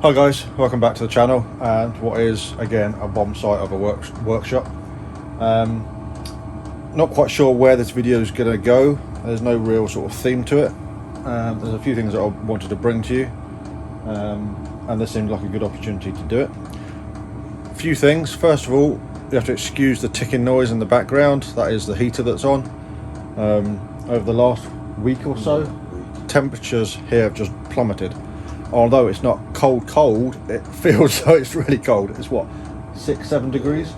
Hi guys, welcome back to the channel and what is again a bomb site of a workshop. Not quite sure where this video is going to go. There's no real sort of theme to it. There's a few things that I wanted to bring to you and this seemed like a good opportunity to do it. A few things. First of all, you have to excuse the ticking noise in the background. That is the heater that's on. Over the last week or so, temperatures here have just plummeted. Although it's not cold, it feels like it's really cold. It's what, 6-7 degrees?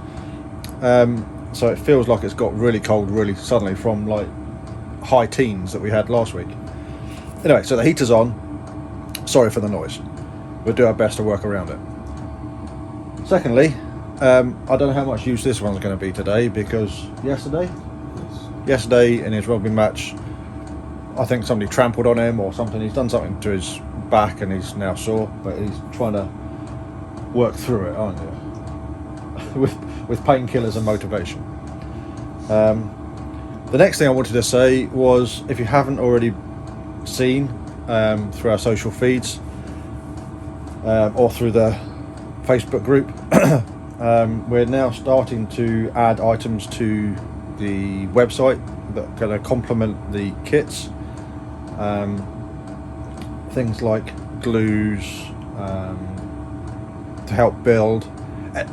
So it feels like it's got really cold really suddenly from like high teens that we had last week. Anyway, so the heater's on. Sorry for the noise. We'll do our best to work around it. Secondly, I don't know how much use this one's going to be today because yesterday in his rugby match, I think somebody trampled on him or something. He's done something to his back and he's now sore, but he's trying to work through it, aren't you? with painkillers and motivation. The next thing I wanted to say was, if you haven't already seen through our social feeds or through the Facebook group, we're now starting to add items to the website that are going to complement the kits. Things like glues to help build,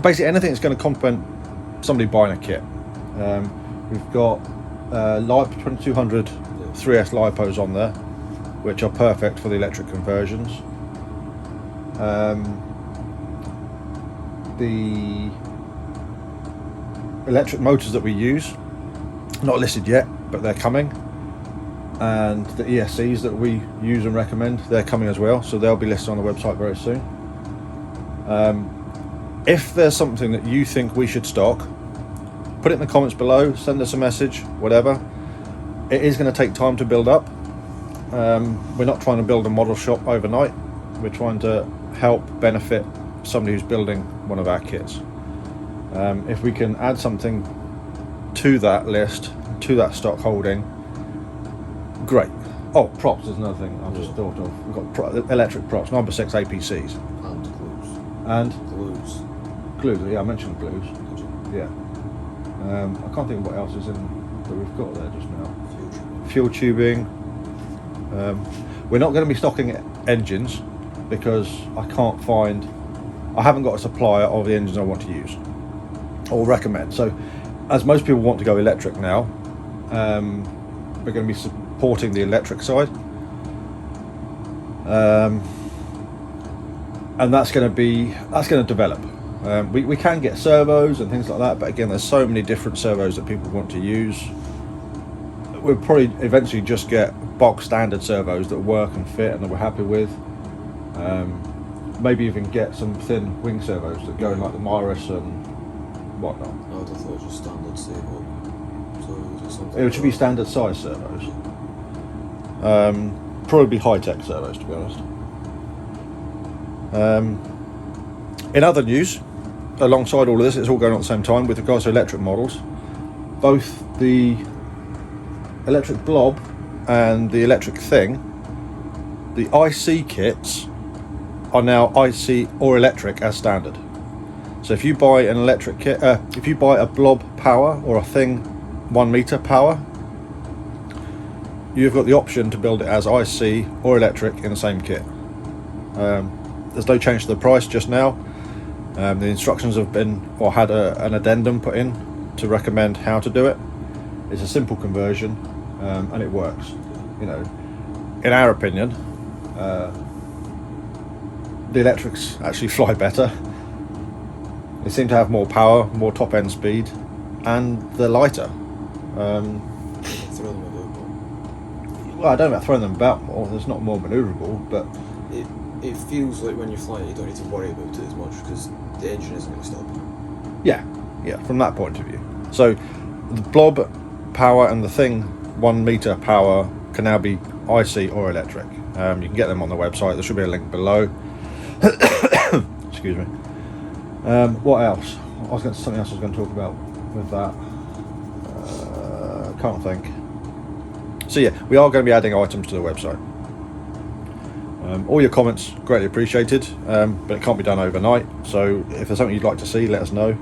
basically anything that's going to complement somebody buying a kit. We've got 2200 3S lipos on there, which are perfect for the electric conversions. The electric motors that we use, not listed yet, but they're coming. And the ESCs that we use and recommend, they're coming as well, so they'll be listed on the website very soon. If there's something that you think we should stock, put it in the comments below, send us a message, whatever. It is going to take time to build up. We're not trying to build a model shop overnight. We're trying to help benefit somebody who's building one of our kits. If we can add something to that list, to that stock holding, great. Oh, props is another thing I've just thought of. We've got electric props, number 6 APCs. And glues. And? Glues. Glues, yeah, I mentioned glues. Yeah. I can't think of what else is in that we've got there just now. Fuel tubing. We're not going to be stocking engines because I haven't got a supplier of the engines I want to use or recommend. So, as most people want to go electric now, we're going to be supporting the electric side, and that's going to develop. We can get servos and things like that, but again, there's so many different servos that people want to use. We'll probably eventually just get box standard servos that work and fit and that we're happy with. Maybe even get some thin wing servos that go in like the Miras and whatnot. No, I thought it was just standard servo. It should be standard size servos. Probably high-tech servos, to be honest. In other news, alongside all of this, it's all going on at the same time with regards to electric models. Both the electric blob and the electric thing, the IC kits are now IC or electric as standard. So if you buy an electric kit, if you buy a blob power or a thing 1 meter power, you've got the option to build it as IC or electric in the same kit. There's no change to the price just now. The instructions have been, or had an addendum put in to recommend how to do it. It's a simple conversion, and it works. You know, in our opinion, the electrics actually fly better. They seem to have more power, more top end speed, and they're lighter. Throw them about more. Well, I don't know about throwing them about more. There's not more manoeuvrable, but it feels like when you're flying, you don't need to worry about it as much because the engine isn't going to stop. yeah, from that point of view. So the blob power and the thing 1 meter power can now be IC or electric. You can get them on the website. There should be a link below. Excuse me. What else? Something else I was going to talk about with that. Can't think. So yeah, we are going to be adding items to the website. All your comments greatly appreciated, but it can't be done overnight. So if there's something you'd like to see, let us know.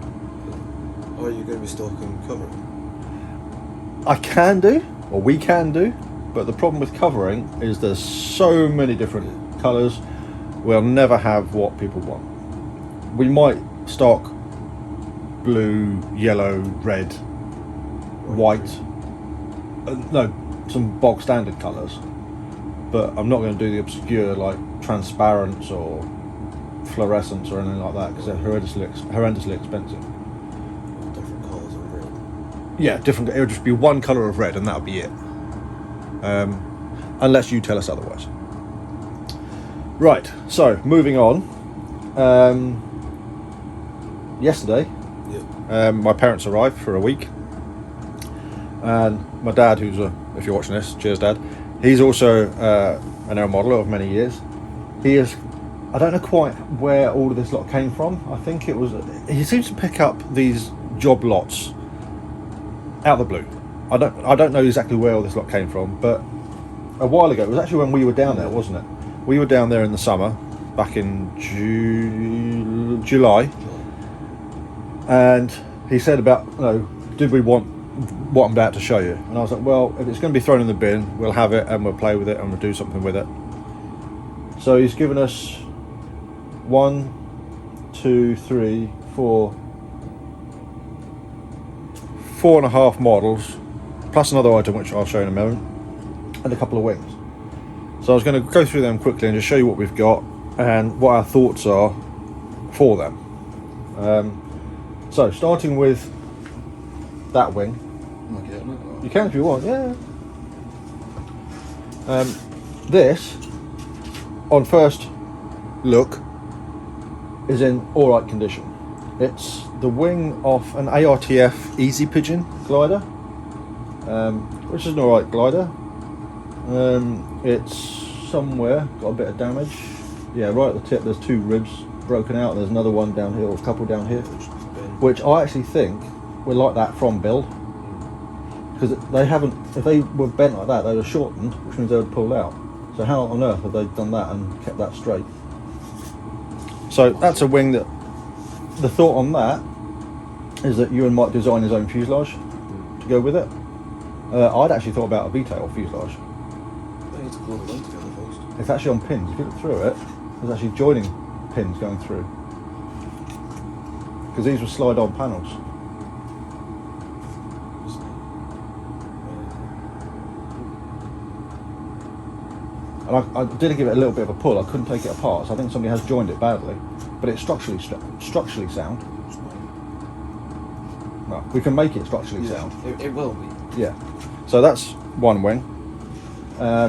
Are you going to be stocking covering? I can do, or we can do, but the problem with covering is there's so many different colours. We'll never have what people want. We might stock blue, yellow, red, white, no, some bog standard colours, but I'm not going to do the obscure like transparents or fluorescence or anything like that because they're horrendously expensive. Different colours of red. Yeah, different. It'll just be one colour of red and that'll be it, unless you tell us otherwise. Right, so moving on. Yesterday, my parents arrived for a week, and my dad, who's if you're watching this, cheers Dad, he's also an air modeller of many years. He is, I don't know quite where all of this lot came from. I think it was, he seems to pick up these job lots out of the blue. I don't know exactly where all this lot came from, but a while ago, it was actually when we were down there, wasn't it? We were down there in the summer, back in July, and he said about, did we want what I'm about to show you? And I was like, well, if it's going to be thrown in the bin, we'll have it and we'll play with it and we'll do something with it. So he's given us 1, 2, 3, 4, 4.5 models, plus another item which I'll show in a moment, and a couple of wings. So I was going to go through them quickly and just show you what we've got and what our thoughts are for them. So starting with that wing. You can if you want, yeah. This, on first look, is in alright condition. It's the wing off an ARTF Easy Pigeon glider, which is an alright glider. It's somewhere got a bit of damage. Yeah, right at the tip there's 2 ribs broken out. There's another one down here, or a couple down here, which I actually think were like that from build, because they haven't. If they were bent like that, they'd have shortened, which means they would pull out. So how on earth have they done that and kept that straight? So that's a wing that the thought on that is that Ewan might design his own fuselage to go with it. I'd actually thought about a V-tail fuselage. Need to glue them together first. It's actually on pins. If you look through it, there's actually joining pins going through, because these were slide-on panels. And I did give it a little bit of a pull. I couldn't take it apart, so I think somebody has joined it badly. But it's structurally sound. Well, we can make it structurally sound. It will be. Yeah. So that's one wing. Are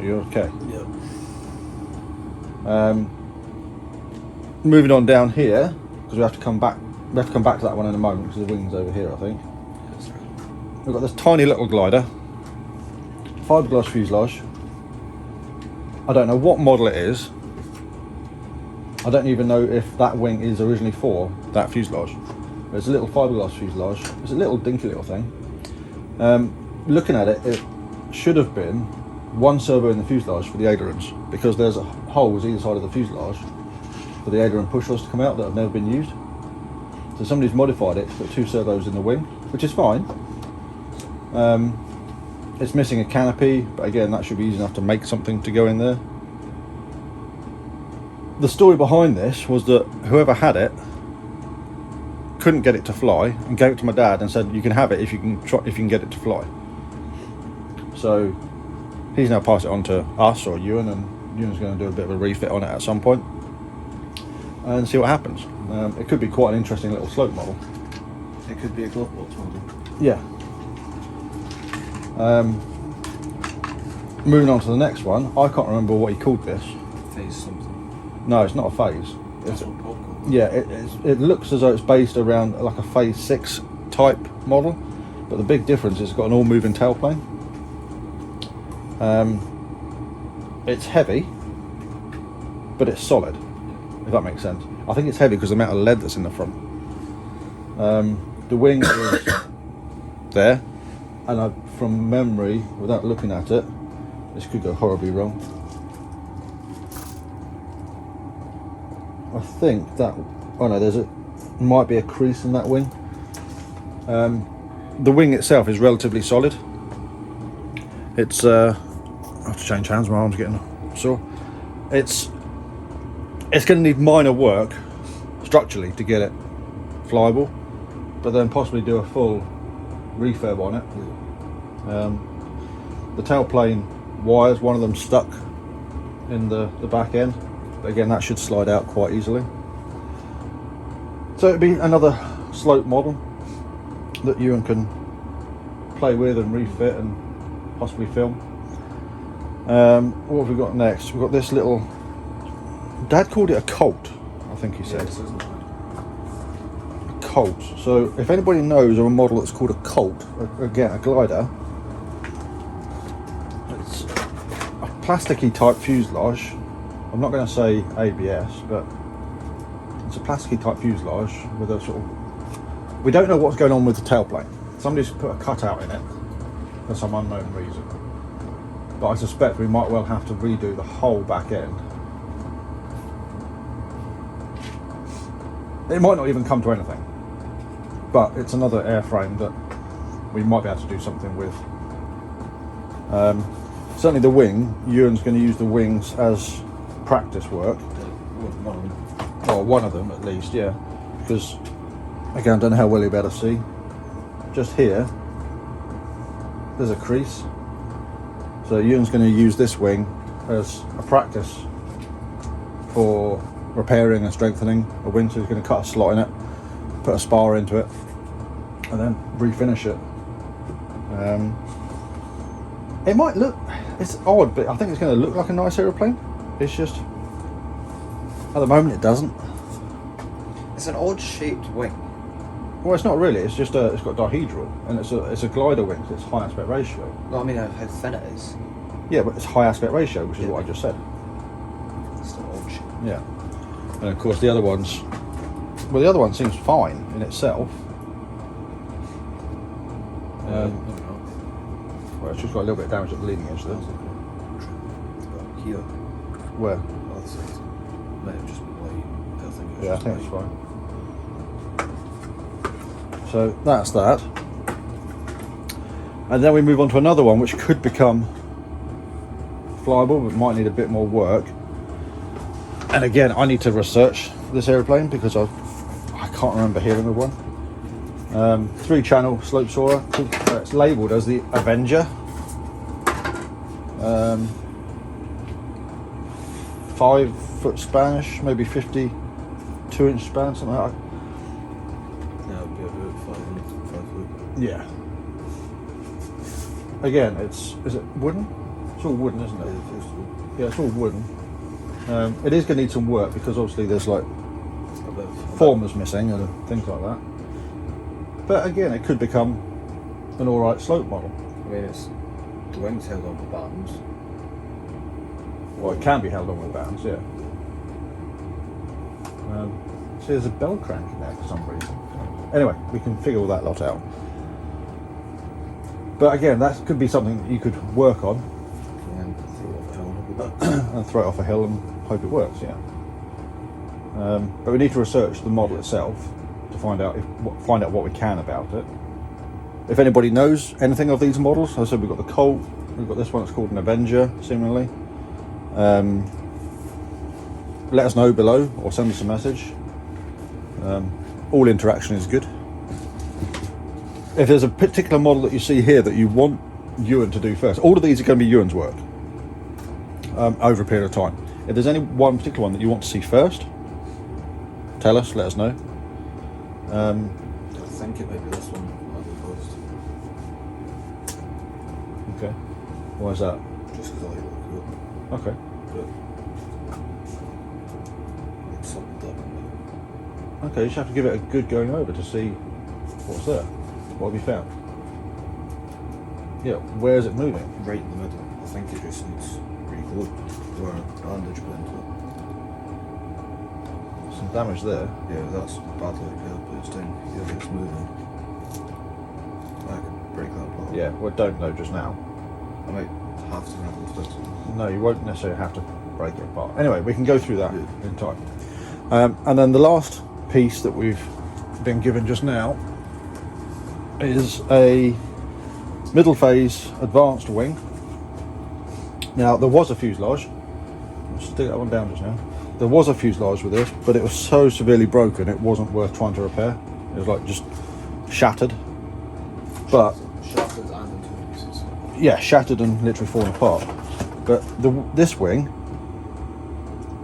you okay? Yeah. Moving on down here, because we have to come back. We have to come back to that one in a moment because the wing's over here, I think. That's right. We've got this tiny little glider, fiberglass fuselage. I don't know what model it is. I don't even know if that wing is originally for that fuselage. But it's a little fiberglass fuselage. It's a little dinky little thing. Looking at it, it should have been one servo in the fuselage for the ailerons, because there's holes either side of the fuselage for the aileron push rods to come out that have never been used. So somebody's modified it to put 2 servos in the wing, which is fine. It's missing a canopy, but again, that should be easy enough to make something to go in there. The story behind this was that whoever had it couldn't get it to fly and gave it to my dad and said, you can have it if you can get it to fly. So he's now passed it on to us or Ewan, and Ewan's going to do a bit of a refit on it at some point and see what happens. It could be quite an interesting little slope model. It could be a glove box model. Yeah. Moving on to the next one, I can't remember what he called this. Phase something. No, it's not a phase. That's what popcorn. Yeah, it looks as though it's based around like a phase 6 type model, but the big difference is it's got an all moving tailplane. It's heavy, but it's solid, if that makes sense. I think it's heavy because of the amount of lead that's in the front. The wing is there, and from memory, without looking at it, This could go horribly wrong. I think that, oh no, might be a crease in that wing. The wing itself is relatively solid. It's I have to change hands, my arm's getting sore. It's going to need minor work structurally to get it flyable, but then possibly do a full refurb on it. The tailplane wires, one of them stuck in the back end, but again that should slide out quite easily. So it'd be another slope model that Ewan can play with and refit and possibly film. What have we got next? We've got this little, Dad called it a colt, I think he said. A colt. So if anybody knows of a model that's called a colt, again a glider, it's a plasticky type fuselage. I'm not going to say ABS, but it's a plasticky type fuselage with a sort of, we don't know what's going on with the tailplane. Somebody's put a cutout in it for some unknown reason, but I suspect we might well have to redo the whole back end. It might not even come to anything, but it's another airframe that we might be able to do something with. Certainly the wing, Ewan's going to use the wings as practice work. One of them. Well, one of them at least, yeah, because again I don't know how well you'll be able to see. Just here there's a crease, so Ewan's going to use this wing as a practice for repairing and strengthening a wing. So he's going to cut a slot in it, put a spar into it, and then refinish it. It might look, it's odd, but I think it's going to look like a nice aeroplane. It's just, at the moment it doesn't. It's an odd shaped wing. Well, it's not really. It's just it's got dihedral, and it's a glider wing. So it's high aspect ratio. No, I mean how thin it is. Yeah, but it's high aspect ratio, which is what I just said. It's an odd shape. Yeah, and of course the other ones. Well, the other one seems fine in itself. Well, it's just got a little bit of damage at the leading edge there. Here. Where? Other side. Might have just been light. Yeah, I think it's fine. So that's that. And then we move on to another one which could become flyable but might need a bit more work. And again, I need to research this aeroplane because I can't remember hearing of one. 3-channel slope soarer. It's labelled as the Avenger. 5-foot Spanish, maybe 52-inch span, something like that. That would be about 5 foot. Yeah. Again, is it wooden? It's all wooden, isn't it? Yeah, it's all wooden. It is going to need some work because obviously there's like formers missing and things like that. But again, it could become an alright slope model. I mean, the wings held on with buttons. Well, it can be held on with bands, yeah. See, there's a bell crank in there for some reason. Anyway, we can figure all that lot out. But again, that could be something that you could work on And throw it off a hill and hope it works, yeah. But we need to research the model itself to find out what we can about it. If anybody knows anything of these models, as I said, we've got the Colt, we've got this one that's called an Avenger, seemingly. Let us know below or send us a message. All interaction is good. If there's a particular model that you see here that you want Ewan to do first, all of these are going to be Ewan's work over a period of time. If there's any one particular one that you want to see first, tell us, let us know. I think it might be this one as opposed. Okay. Why is that? Just because I like it cool. Okay. But it's something different. Okay, you just have to give it a good going over to see what's there. What have you found? Yeah, where is it moving? Right in the middle. I think it just needs re-glue or bandage put into it. Some damage there. Yeah, that's badly repaired, but it's down here, it's moving. I could break that part. Yeah, well, don't know just now. I might have to when it comes to it. No, you won't necessarily have to break it apart. Anyway, we can go through that in time. And then the last piece that we've been given just now is a middle phase advanced wing. Now, there was a fuselage. I'll stick that one down just now. There was a fuselage with this, but it was so severely broken it wasn't worth trying to repair. It was like just shattered. But Shattered and in two pieces. yeah, shattered and literally falling apart. But this wing,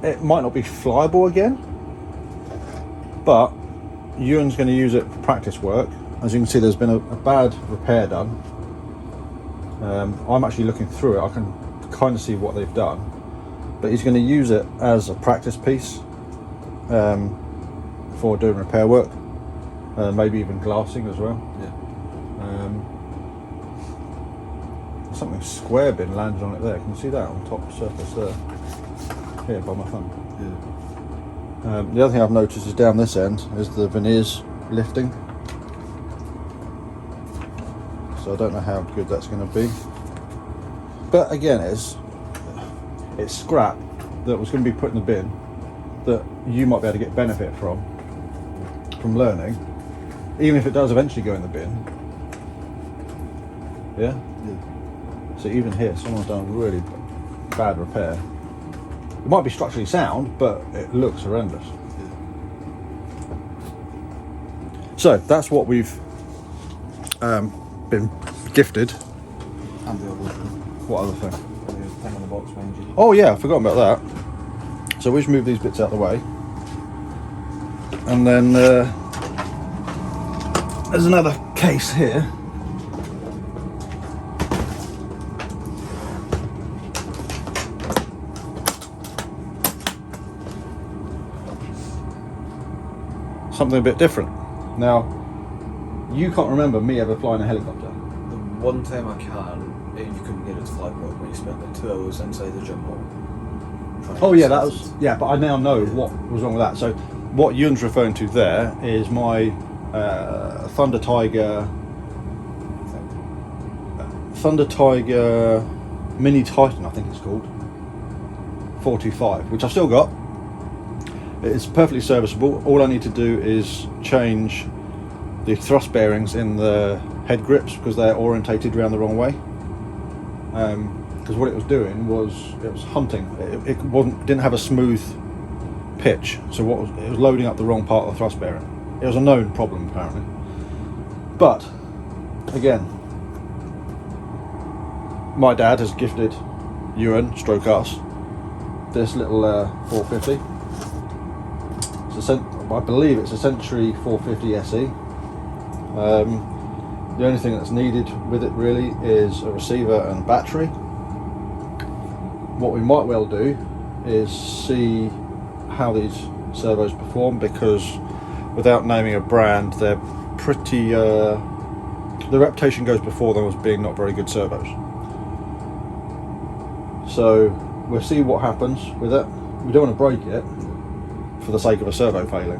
it might not be flyable again, but Ewan's going to use it for practice work. As you can see, there's been a bad repair done. I'm actually looking through it. I can kind of see what they've done, but he's going to use it as a practice piece for doing repair work, maybe even glassing as well. Yeah. Something square been landed on it there. Can you see that on top surface there? Here by my thumb. Yeah. The other thing I've noticed is down this end is the veneers lifting. So I don't know how good that's going to be. But again, it's scrap that was going to be put in the bin that you might be able to get benefit from learning, even if it does eventually go in the bin. Yeah? Yeah. So even here, someone's done a really bad repair. It might be structurally sound, but it looks horrendous. Yeah. So that's what we've been gifted. And the other thing. What other thing? The thing on the box behind you. Oh yeah, I forgot about that. So we just move these bits out of the way. And then there's another case here. Something a bit different. Now, you can't remember me ever flying a helicopter. The one time I can, you couldn't get it to fly properly when you spent like 2 hours inside the gym hall. Oh yeah, that was, yeah, but I now know what was wrong with that. So what Ewan's referring to there is my Thunder Tiger Mini Titan, I think it's called, 425, which I've still got. It's perfectly serviceable. All I need to do is change the thrust bearings in the head grips because they're orientated around the wrong way. Because what it was doing was it was hunting. It didn't have a smooth pitch, so it was loading up the wrong part of the thrust bearing. It was a known problem apparently. But again, my dad has gifted Ewan, stroke us, this little 450. I believe it's a Century 450 SE. The only thing that's needed with it really is a receiver and battery. What we might well do is see how these servos perform, because without naming a brand, they're pretty the reputation goes before them as being not very good servos. So we'll see what happens with it. We don't want to break it for the sake of a servo failing,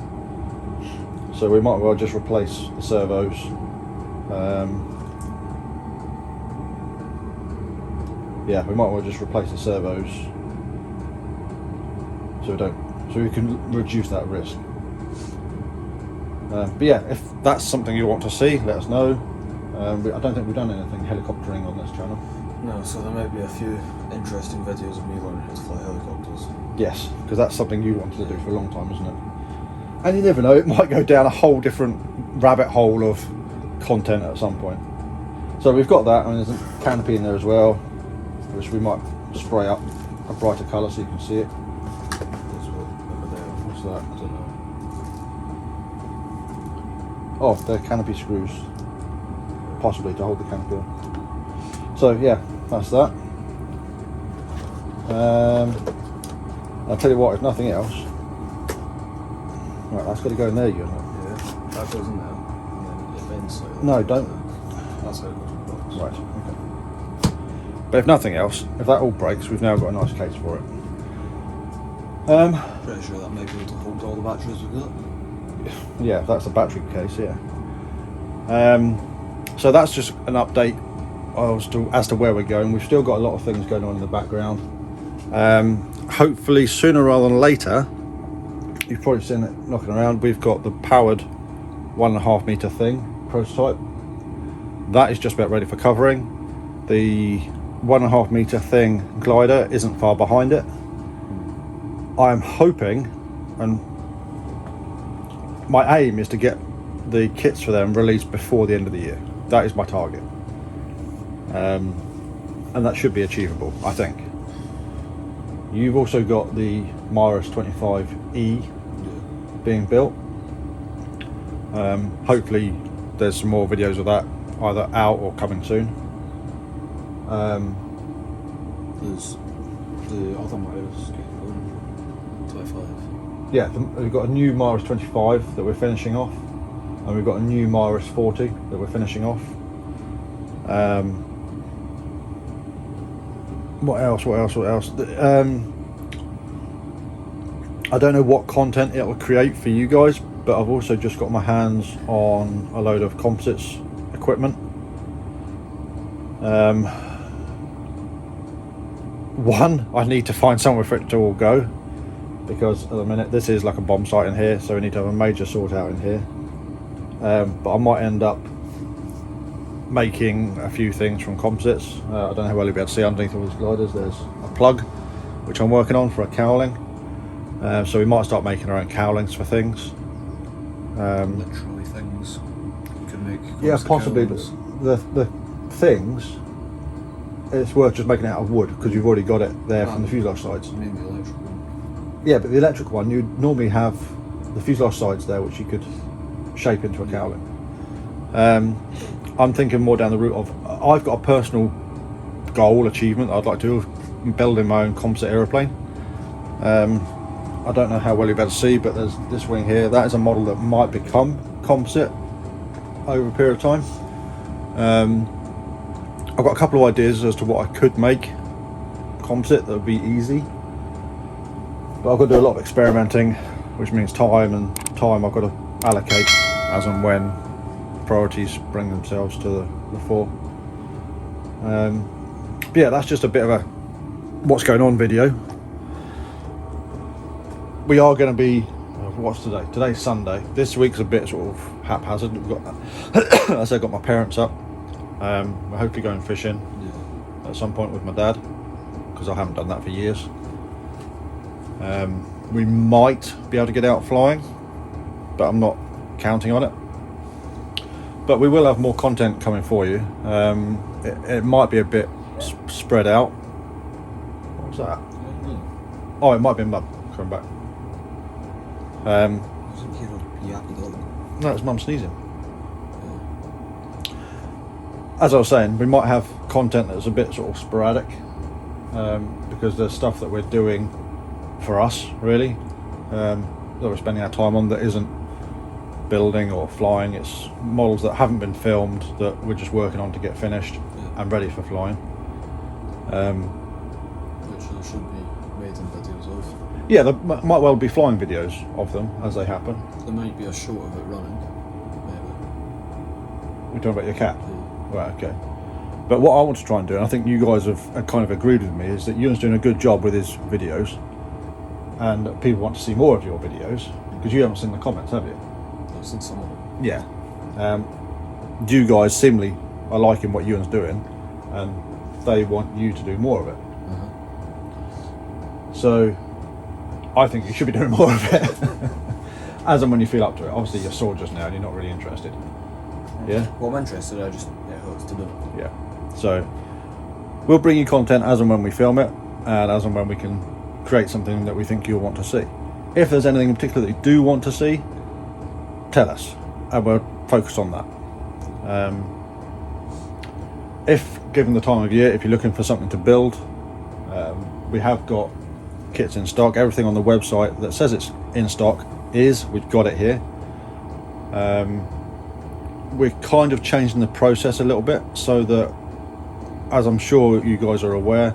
so we might well just replace the servos. Yeah, we might well just replace the servos so we can reduce that risk. But yeah, if that's something you want to see, let us know. I don't think we've done anything helicoptering on this channel. No, so there might be a few interesting videos of me learning how to fly helicopters. Yes, because that's something you wanted to do for a long time, isn't it? And you never know, it might go down a whole different rabbit hole of content at some point. So we've got that, and there's a canopy in there as well, which we might spray up a brighter colour so you can see it. There's one over there. What's that? I don't know. Oh, they're canopy screws, possibly to hold the canopy on. So yeah, that's that. I'll tell you what, if nothing else, right, that's got to go in there, you know. Yeah, that goes in there, and then it bends slightly. No, don't. That's how it goes in the box. Right, okay. But if nothing else, if that all breaks, we've now got a nice case for it. Pretty sure that might be able to hold all the batteries we've got. Yeah, that's a battery case, yeah. So that's just an update as to where we're going. We've still got a lot of things going on in the background. Hopefully sooner rather than later, you've probably seen it knocking around, we've got the powered 1.5 meter thing prototype. That is just about ready for covering. The 1.5 meter thing glider isn't far behind it. I'm hoping, and my aim is to get the kits for them released before the end of the year. That is my target, and that should be achievable, I think. You've also got the Miras 25E being built. Hopefully there's some more videos of that either out or coming soon. There's the other Miras getting on 25. Yeah, we've got a new Miras 25 that we're finishing off, and we've got a new Miras 40 that we're finishing off. What else? I don't know what content it will create for you guys, but I've also just got my hands on a load of composites equipment. One, I need to find somewhere for it to all go, because at the minute this is like a bomb site in here, so we need to have a major sort out in here. But I might end up making a few things from composites. I don't know how well you'll be able to see underneath all these gliders. There's a plug which I'm working on for a cowling, so we might start making our own cowlings for things. Literally things you could make. Yeah, possibly, but the things, it's worth just making it out of wood, because you've already got it there from the fuselage sides. Maybe the electrical one. Yeah, but the electric one, you'd normally have the fuselage sides there, which you could shape into a cowling. I'm thinking more down the route of, I've got a personal goal, achievement I'd like to do, building my own composite aeroplane. I don't know how well you'll be able to see, but there's this wing here. That is a model that might become composite over a period of time. I've got a couple of ideas as to what I could make composite that would be easy, but I've got to do a lot of experimenting, which means time I've got to allocate as and when priorities bring themselves to the fore. But yeah, that's just a bit of a what's going on video. We are going to be, what's today? Today's Sunday. This week's a bit sort of haphazard. We've got, as I got my parents up. We're hopefully going fishing at some point with my dad, because I haven't done that for years. We might be able to get out flying, but I'm not counting on it. But we will have more content coming for you. It might be a bit spread out. What was that? Oh, it might be mum coming back. I think you're a yappy dog. No, it's mum sneezing. As I was saying, we might have content that's a bit sort of sporadic, because there's stuff that we're doing for us, really, that we're spending our time on that isn't building or flying. It's models that haven't been filmed that we're just working on to get finished and ready for flying. Which there should be made in videos of. Yeah, there might well be flying videos of them as they happen. There might be a shot of it running, maybe. We're talking about your cat? Yeah. Right, okay. But what I want to try and do, and I think you guys have kind of agreed with me, is that Ewan's doing a good job with his videos, and people want to see more of your videos, because you haven't seen the comments, have you? I've seen some of them. Yeah. You guys seemingly are liking what Ewan's doing, and they want you to do more of it. So I think you should be doing more of it as and when you feel up to it. Obviously you're sore just now and you're not really interested. Yeah? Well, I'm interested, I just get hooked to do it. Yeah. So we'll bring you content as and when we film it, and as and when we can create something that we think you'll want to see. If there's anything in particular that you do want to see, tell us, and we'll focus on that. If given the time of year, if you're looking for something to build, we have got kits in stock. Everything on the website that says it's in stock we've got it here. We're kind of changing the process a little bit, so that, as I'm sure you guys are aware,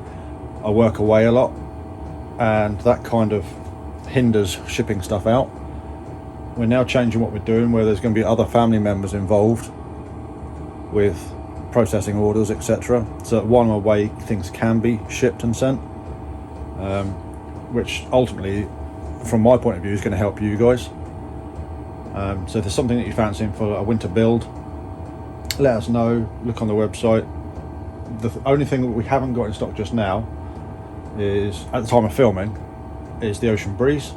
I work away a lot, and that kind of hinders shipping stuff out. We're now changing what we're doing, where there's going to be other family members involved with processing orders, etc. So that one way things can be shipped and sent, which ultimately, from my point of view, is going to help you guys. So if there's something that you're fancying for a winter build, let us know. Look on the website. The only thing that we haven't got in stock just now is, at the time of filming, is the Ocean Breeze.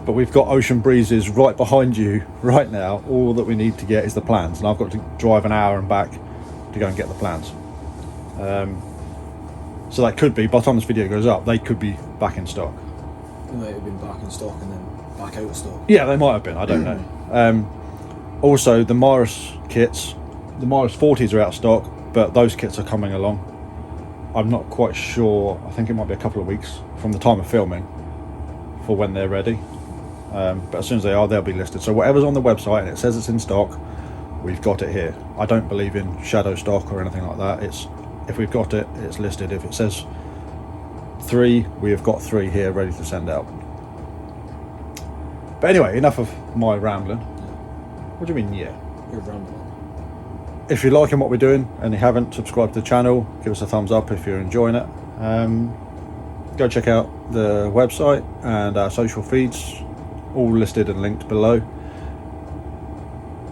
But we've got Ocean Breezes right behind you right now. All that we need to get is the plans, and I've got to drive an hour and back to go and get the plans. So that could be, by the time this video goes up, they could be back in stock. They might have been back in stock and then back out of stock. Yeah, they might have been, I don't know. Also, the Morris kits, the Morris 40s are out of stock, but those kits are coming along. I'm not quite sure, I think it might be a couple of weeks from the time of filming for when they're ready. But as soon as they are, they'll be listed. So whatever's on the website and it says it's in stock, we've got it here. I don't believe in shadow stock or anything like that. It's, if we've got it, it's listed. If it says 3, we have got 3 here ready to send out. But anyway, enough of my rambling. What do you mean, yeah? You're rambling. If you're liking what we're doing and you haven't subscribed to the channel, give us a thumbs up if you're enjoying it. Go check out the website and our social feeds, all listed and linked below.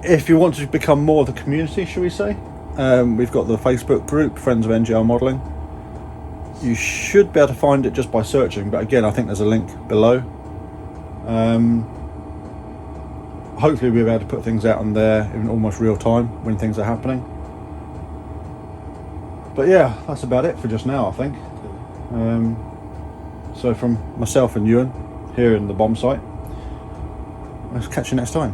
If you want to become more of the community, shall we say, we've got the Facebook group, Friends of NGL Modelling. You should be able to find it just by searching, but again, I think there's a link below. Hopefully we'll be able to put things out on there in almost real time when things are happening. But yeah, that's about it for just now, I think. So from myself and Ewan here in the Bombsite, let's catch you next time.